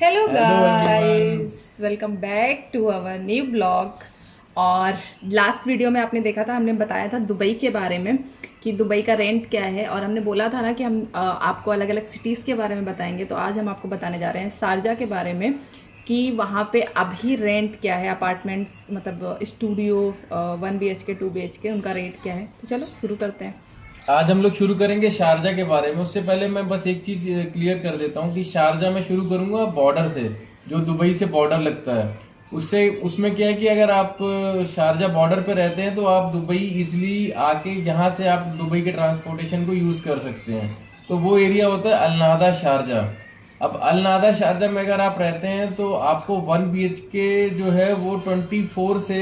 Hello everyone. Guys, welcome back to our new blog. और last video में आपने देखा था, हमने बताया था दुबई के बारे में कि दुबई का रेंट क्या है। और हमने बोला था ना कि हम आपको अलग अलग सिटीज़ के बारे में बताएंगे। तो आज हम आपको बताने जा रहे हैं शारजा के बारे में कि वहाँ पे अभी रेंट क्या है, अपार्टमेंट्स मतलब स्टूडियो 1 BHK 2 BHK उनका रेट क्या है। तो चलो शुरू करते हैं। आज हम लोग शुरू करेंगे शारजा के बारे में। उससे पहले मैं बस एक चीज क्लियर कर देता हूँ कि शारजा में शुरू करूंगा बॉर्डर से, जो दुबई से बॉर्डर लगता है। उससे उसमें क्या है कि अगर आप शारजा बॉर्डर पे रहते हैं तो आप दुबई इजिली आके यहाँ से आप दुबई के ट्रांसपोर्टेशन को यूज कर सकते हैं। तो वो एरिया होता है अलनादा शारजा। अब अलनादा शारजा में अगर आप रहते हैं तो आपको 1 BHK जो है वो 24 से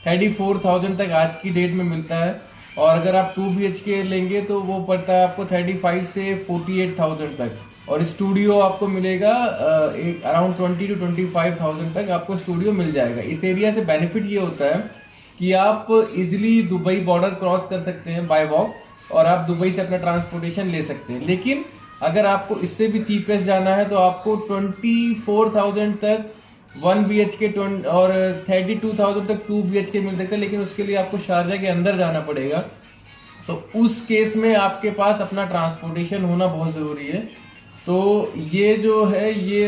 34,000 तक आज की डेट में मिलता है। और अगर आप 2 BHK लेंगे तो वो पड़ता है आपको 35 से 48,000 तक। और स्टूडियो आपको मिलेगा एक अराउंड 20 to 25,000 तक आपको स्टूडियो मिल जाएगा। इस एरिया से बेनिफिट ये होता है कि आप इजिली दुबई बॉर्डर क्रॉस कर सकते हैं बाय वॉक, और आप दुबई से अपना ट्रांसपोर्टेशन ले सकते हैं। लेकिन अगर आपको इससे भी चीपेस्ट जाना है तो आपको 24,000 तक 1 BHK और 32,000 तक 2 BHK मिल सकता है। लेकिन उसके लिए आपको शारजा के अंदर जाना पड़ेगा। तो उस केस में आपके पास अपना ट्रांसपोर्टेशन होना बहुत ज़रूरी है। तो ये जो है ये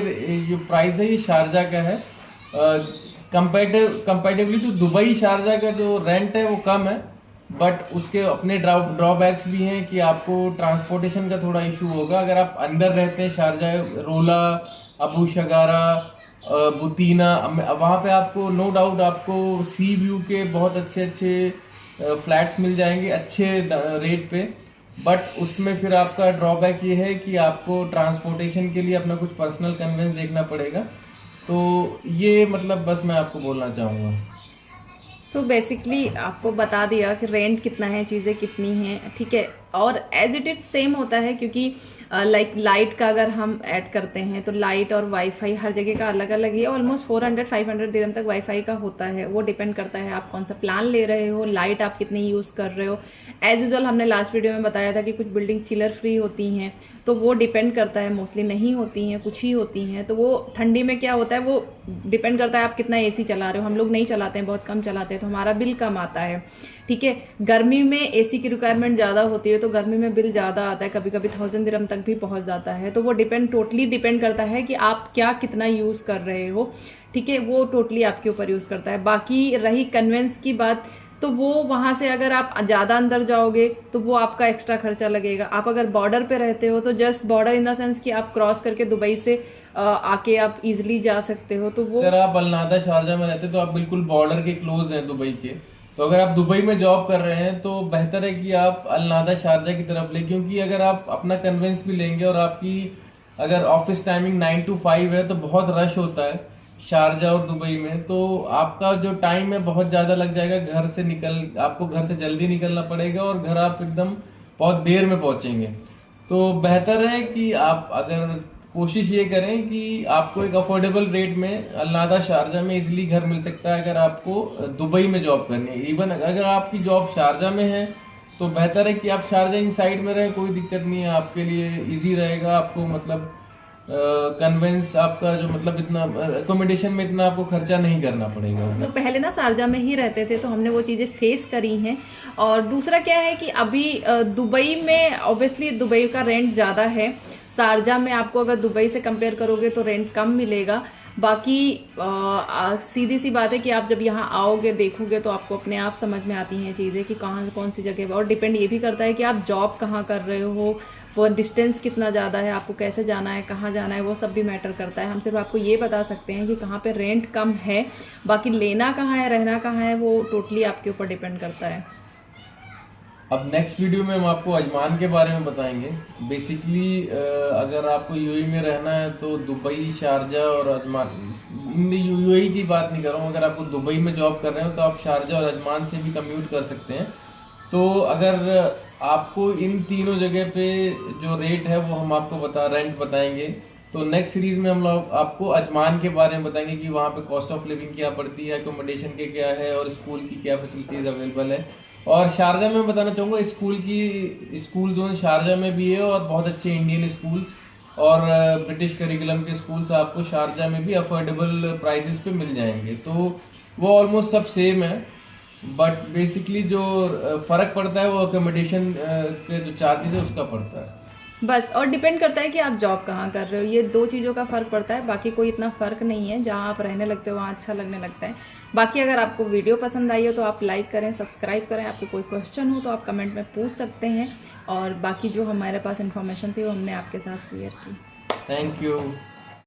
जो प्राइस है ये शारजा का है। कंपेरेटिवली टू दुबई शारजा का जो रेंट है वो कम है, बट उसके अपने ड्रॉबैक्स भी हैं कि आपको ट्रांसपोर्टेशन का थोड़ा इशू होगा। अगर आप अंदर रहते हैं शारजा, रोला, अबू शगारा, बुतीना, वहाँ पे आपको नो डाउट आपको सी व्यू के बहुत अच्छे अच्छे फ्लैट्स मिल जाएंगे अच्छे रेट पे। बट उसमें फिर आपका ड्रॉबैक ये है कि आपको ट्रांसपोर्टेशन के लिए अपना कुछ पर्सनल कन्वेंस देखना पड़ेगा। तो ये मतलब बस मैं आपको बोलना चाहूँगा। सो बेसिकली आपको बता दिया कि रेंट कितना है, चीज़ें कितनी हैं, ठीक है। और एज इट इट सेम होता है क्योंकि लाइट का अगर हम ऐड करते हैं तो लाइट और वाईफाई हर जगह का अलग अलग है। ऑलमोस्ट 400-500 दिरहम तक वाईफाई का होता है। वो डिपेंड करता है आप कौन सा प्लान ले रहे हो, लाइट आप कितनी यूज़ कर रहे हो। एज यूजल हमने लास्ट वीडियो में बताया था कि कुछ बिल्डिंग चिलर फ्री होती हैं, तो वो डिपेंड करता है, मोस्टली नहीं होती हैं, कुछ ही होती हैं। तो वो ठंडी में क्या होता है वो डिपेंड करता है आप कितना एसी चला रहे हो। हम लोग नहीं चलाते हैं, बहुत कम चलाते हैं, तो हमारा बिल कम आता है, ठीक है। गर्मी में एसी की रिक्वायरमेंट ज़्यादा होती है तो गर्मी में बिल ज़्यादा आता है, कभी कभी 1000 दिरहम तक भी पहुंच जाता है। तो वो टोटली डिपेंड करता है कि आप क्या कितना यूज़ कर रहे हो, ठीक है। वो टोटली आपके ऊपर यूज़ करता है। बाकी रही कन्वेंस की बात, तो वो वहाँ से अगर आप ज़्यादा अंदर जाओगे तो वो आपका एक्स्ट्रा खर्चा लगेगा। आप अगर बॉर्डर पे रहते हो तो just border in the sense कि आप क्रॉस करके दुबई से आके आप इजीली जा सकते हो, तो वो अगर आप अलनादा शारजा में रहते हैं तो आप बिल्कुल बॉर्डर के क्लोज हैं दुबई के। तो अगर आप दुबई में जॉब कर रहे हैं तो बेहतर है कि आप अलनादा शारजा की तरफ लें, क्योंकि अगर आप अपना कन्वेंस भी लेंगे और आपकी अगर ऑफिस टाइमिंग 9 to 5 है तो बहुत रश होता है शारजा और दुबई में। तो आपका जो टाइम है बहुत ज़्यादा लग जाएगा। आपको घर से जल्दी निकलना पड़ेगा और घर आप एकदम बहुत देर में पहुंचेंगे। तो बेहतर है कि आप अगर कोशिश ये करें कि आपको एक अफोर्डेबल रेट में अलनादा शारजा में इजीली घर मिल सकता है अगर आपको दुबई में जॉब करनी है। इवन अगर आपकी जॉब शारजा में है तो बेहतर है कि आप शारजा इन साइड में रहें, कोई दिक्कत नहीं है, आपके लिए इजी रहेगा। आपको मतलब कन्वेंस आपका जो मतलब इतना एकोमोडेशन में इतना आपको खर्चा नहीं करना पड़ेगा। तो पहले ना शारजा में ही रहते थे तो हमने वो चीज़ें फेस करी हैं। और दूसरा क्या है कि अभी दुबई में ऑब्वियसली दुबई का रेंट ज़्यादा है। शारजा में आपको अगर दुबई से कंपेयर करोगे तो रेंट कम मिलेगा। बाकी सीधी सी बात है कि आप जब यहाँ आओगे देखोगे तो आपको अपने आप समझ में आती हैं चीज़ें कि कहाँ कौन सी जगह है। और डिपेंड ये भी करता है कि आप जॉब कहाँ कर रहे हो, वो डिस्टेंस कितना ज़्यादा है, आपको कैसे जाना है, कहाँ जाना है, वो सब भी मैटर करता है। हम सिर्फ आपको ये बता सकते हैं कि कहाँ पे रेंट कम है। बाकी लेना कहाँ है, रहना कहाँ है, वो टोटली आपके ऊपर डिपेंड करता है। अब नेक्स्ट वीडियो में हम आपको अजमान के बारे में बताएंगे। बेसिकली अगर आपको यूएई में रहना है तो दुबई, शारजा और अजमान, इन यूएई की बात नहीं कर रहा हूँ, अगर आपको दुबई में जॉब कर रहे हो तो आप शारजा और अजमान से भी कम्यूट कर सकते हैं। तो अगर आपको इन तीनों जगह पे जो रेट है वो हम आपको रेंट बताएंगे। तो नेक्स्ट सीरीज में हम लोग आपको अजमान के बारे में बताएंगे कि वहाँ पे कॉस्ट ऑफ लिविंग क्या पड़ती है, एकोमोडेशन के क्या है और स्कूल की क्या फैसिलिटीज़ अवेलेबल है। और शारजा में बताना चाहूँगा स्कूल जोन शारजा में भी है और बहुत अच्छे इंडियन स्कूल्स और ब्रिटिश करिकुलम के स्कूल्स आपको शारजा में भी अफोर्डेबल प्राइसेस पे मिल जाएंगे। तो वो ऑलमोस्ट सब सेम है, बट बेसिकली जो फ़र्क पड़ता है वो अकोमोडेशन के जो चार्जेस है उसका पड़ता है बस। और डिपेंड करता है कि आप जॉब कहाँ कर रहे हो, ये 2 चीज़ों का फ़र्क पड़ता है, बाकी कोई इतना फ़र्क नहीं है। जहाँ आप रहने लगते हो वहाँ अच्छा लगने लगता है। बाकी अगर आपको वीडियो पसंद आई हो तो आप लाइक करें, सब्सक्राइब करें। आपको कोई क्वेश्चन हो तो आप कमेंट में पूछ सकते हैं, और बाकी जो हमारे पास इन्फॉर्मेशन थी वो हमने आपके साथ शेयर की। Thank you.